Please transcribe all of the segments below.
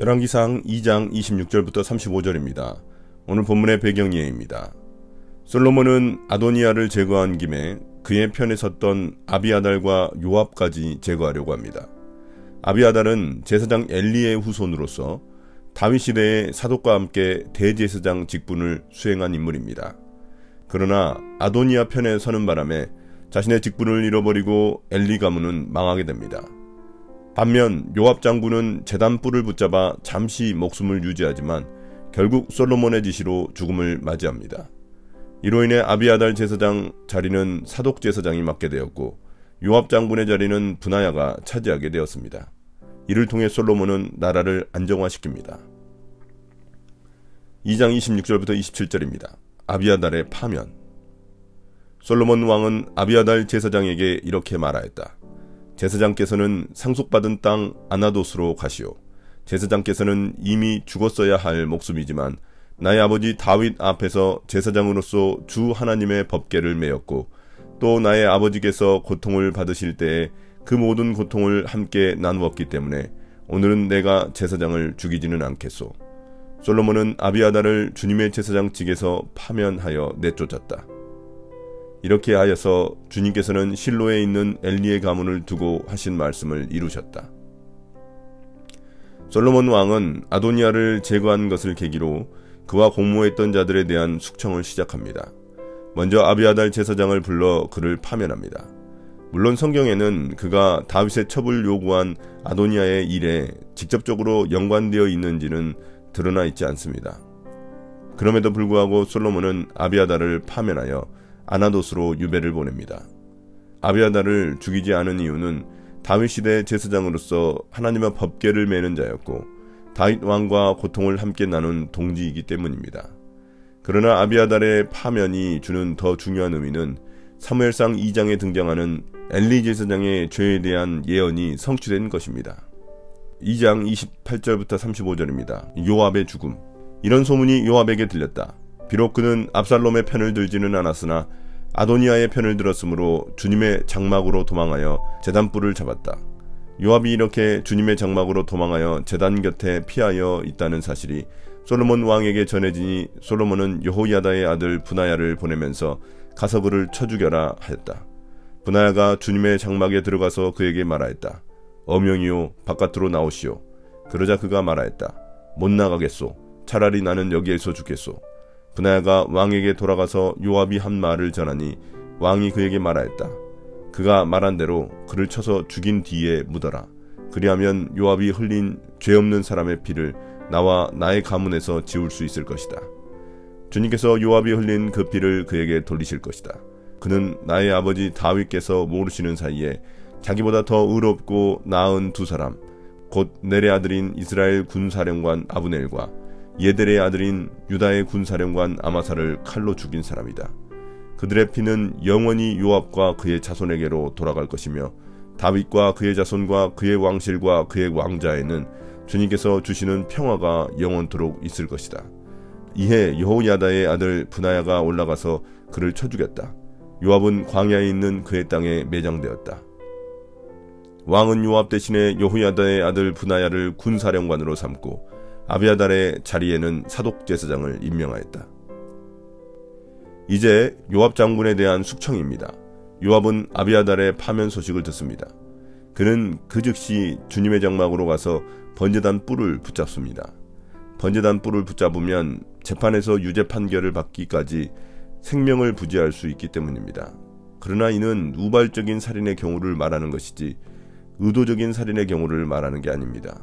열왕기상 2장 26절부터 35절입니다. 오늘 본문의 배경이해입니다. 솔로몬은 아도니아를 제거한 김에 그의 편에 섰던 아비아달과 요압까지 제거하려고 합니다. 아비아달은 제사장 엘리의 후손으로서 다윗 시대의 사독과 함께 대제사장 직분을 수행한 인물입니다. 그러나 아도니아 편에 서는 바람에 자신의 직분을 잃어버리고 엘리 가문은 망하게 됩니다. 반면 요압 장군은 제단 뿔을 붙잡아 잠시 목숨을 유지하지만 결국 솔로몬의 지시로 죽음을 맞이합니다. 이로 인해 아비아달 제사장 자리는 사독 제사장이 맡게 되었고 요압 장군의 자리는 브나야가 차지하게 되었습니다. 이를 통해 솔로몬은 나라를 안정화시킵니다. 2장 26절부터 27절입니다. 아비아달의 파면. 솔로몬 왕은 아비아달 제사장에게 이렇게 말하였다. 제사장께서는 상속받은 땅 아나돗으로 가시오. 제사장께서는 이미 죽었어야 할 목숨이지만 나의 아버지 다윗 앞에서 제사장으로서 주 하나님의 법궤를 메었고 또 나의 아버지께서 고통을 받으실 때에 그 모든 고통을 함께 나누었기 때문에 오늘은 내가 제사장을 죽이지는 않겠소. 솔로몬은 아비아달을 주님의 제사장직에서 파면하여 내쫓았다. 이렇게 하여서 주님께서는 실로에 있는 엘리의 가문을 두고 하신 말씀을 이루셨다. 솔로몬 왕은 아도니아를 제거한 것을 계기로 그와 공모했던 자들에 대한 숙청을 시작합니다. 먼저 아비아달 제사장을 불러 그를 파면합니다. 물론 성경에는 그가 다윗의 첩을 요구한 아도니아의 일에 직접적으로 연관되어 있는지는 드러나 있지 않습니다. 그럼에도 불구하고 솔로몬은 아비아달을 파면하여 아나돗으로 유배를 보냅니다. 아비아달을 죽이지 않은 이유는 다윗 시대 제사장으로서 하나님의 법궤를 메는 자였고 다윗 왕과 고통을 함께 나눈 동지이기 때문입니다. 그러나 아비아달의 파면이 주는 더 중요한 의미는 사무엘상 2장에 등장하는 엘리 제사장의 죄에 대한 예언이 성취된 것입니다. 2장 28절부터 35절입니다. 요압의 죽음. 이런 소문이 요압에게 들렸다. 비록 그는 압살롬의 편을 들지는 않았으나 아도니아의 편을 들었으므로 주님의 장막으로 도망하여 제단뿔을 잡았다. 요압이 이렇게 주님의 장막으로 도망하여 제단 곁에 피하여 있다는 사실이 솔로몬 왕에게 전해지니 솔로몬은 여호야다의 아들 브나야를 보내면서 가서 그를 쳐 죽여라 하였다. 브나야가 주님의 장막에 들어가서 그에게 말하였다. 어명이요 바깥으로 나오시오. 그러자 그가 말하였다. 못 나가겠소. 차라리 나는 여기에서 죽겠소. 브나야가 왕에게 돌아가서 요압이 한 말을 전하니 왕이 그에게 말하였다. 그가 말한 대로 그를 쳐서 죽인 뒤에 묻어라. 그리하면 요압이 흘린 죄 없는 사람의 피를 나와 나의 가문에서 지울 수 있을 것이다. 주님께서 요압이 흘린 그 피를 그에게 돌리실 것이다. 그는 나의 아버지 다윗께서 모르시는 사이에 자기보다 더 의롭고 나은 두 사람, 곧 넬의 아들인 이스라엘 군사령관 아브넬과 예델의 아들인 유다의 군사령관 아마사를 칼로 죽인 사람이다. 그들의 피는 영원히 요압과 그의 자손에게로 돌아갈 것이며 다윗과 그의 자손과 그의 왕실과 그의 왕자에는 주님께서 주시는 평화가 영원토록 있을 것이다. 이에 여호야다의 아들 브나야가 올라가서 그를 쳐 죽였다. 요압은 광야에 있는 그의 땅에 매장되었다. 왕은 요압 대신에 여호야다의 아들 브나야를 군사령관으로 삼고 아비아달의 자리에는 사독 제사장을 임명하였다. 이제 요압 장군에 대한 숙청입니다. 요압은 아비아달의 파면 소식을 듣습니다. 그는 그 즉시 주님의 장막으로 가서 번제단 뿔을 붙잡습니다. 번제단 뿔을 붙잡으면 재판에서 유죄 판결을 받기까지 생명을 부지할 수 있기 때문입니다. 그러나 이는 우발적인 살인의 경우를 말하는 것이지 의도적인 살인의 경우를 말하는 게 아닙니다.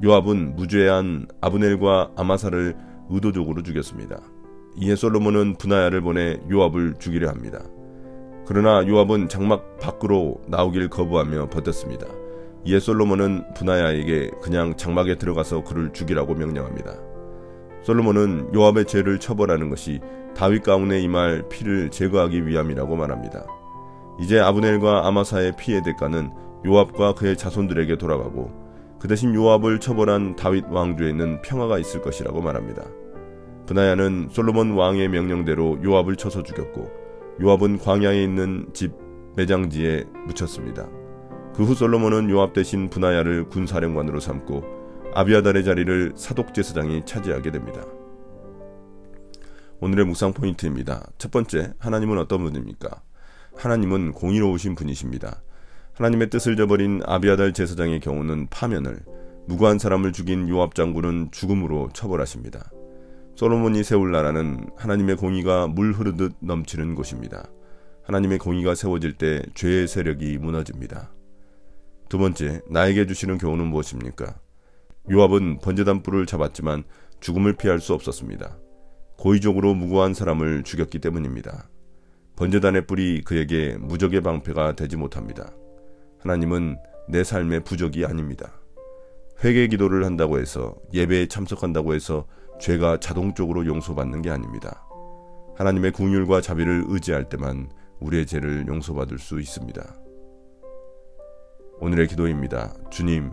요압은 무죄한 아브넬과 아마사를 의도적으로 죽였습니다. 이에 솔로몬은 브나야를 보내 요압을 죽이려 합니다. 그러나 요압은 장막 밖으로 나오길 거부하며 버텼습니다. 이에 솔로몬은 브나야에게 그냥 장막에 들어가서 그를 죽이라고 명령합니다. 솔로몬은 요압의 죄를 처벌하는 것이 다윗 가문에 임할 피를 제거하기 위함이라고 말합니다. 이제 아브넬과 아마사의 피의 대가는 요압과 그의 자손들에게 돌아가고 그 대신 요압을 처벌한 다윗 왕조에는 평화가 있을 것이라고 말합니다. 브나야는 솔로몬 왕의 명령대로 요압을 쳐서 죽였고 요압은 광야에 있는 집 매장지에 묻혔습니다. 그 후 솔로몬은 요압 대신 브나야를 군사령관으로 삼고 아비아달의 자리를 사독제사장이 차지하게 됩니다. 오늘의 묵상 포인트입니다. 첫 번째, 하나님은 어떤 분입니까? 하나님은 공의로우신 분이십니다. 하나님의 뜻을 저버린 아비아달 제사장의 경우는 파면을, 무고한 사람을 죽인 요압 장군은 죽음으로 처벌하십니다. 솔로몬이 세울 나라는 하나님의 공의가 물 흐르듯 넘치는 곳입니다. 하나님의 공의가 세워질 때 죄의 세력이 무너집니다. 두 번째, 나에게 주시는 교훈은 무엇입니까? 요압은 번제단 뿔을 잡았지만 죽음을 피할 수 없었습니다. 고의적으로 무고한 사람을 죽였기 때문입니다. 번제단의 뿔이 그에게 무적의 방패가 되지 못합니다. 하나님은 내 삶의 부적이 아닙니다. 회개 기도를 한다고 해서, 예배에 참석한다고 해서 죄가 자동적으로 용서받는 게 아닙니다. 하나님의 긍휼과 자비를 의지할 때만 우리의 죄를 용서받을 수 있습니다. 오늘의 기도입니다. 주님,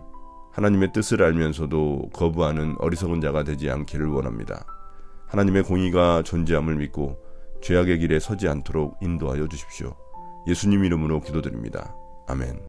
하나님의 뜻을 알면서도 거부하는 어리석은 자가 되지 않기를 원합니다. 하나님의 공의가 존재함을 믿고 죄악의 길에 서지 않도록 인도하여 주십시오. 예수님 이름으로 기도드립니다. 아멘.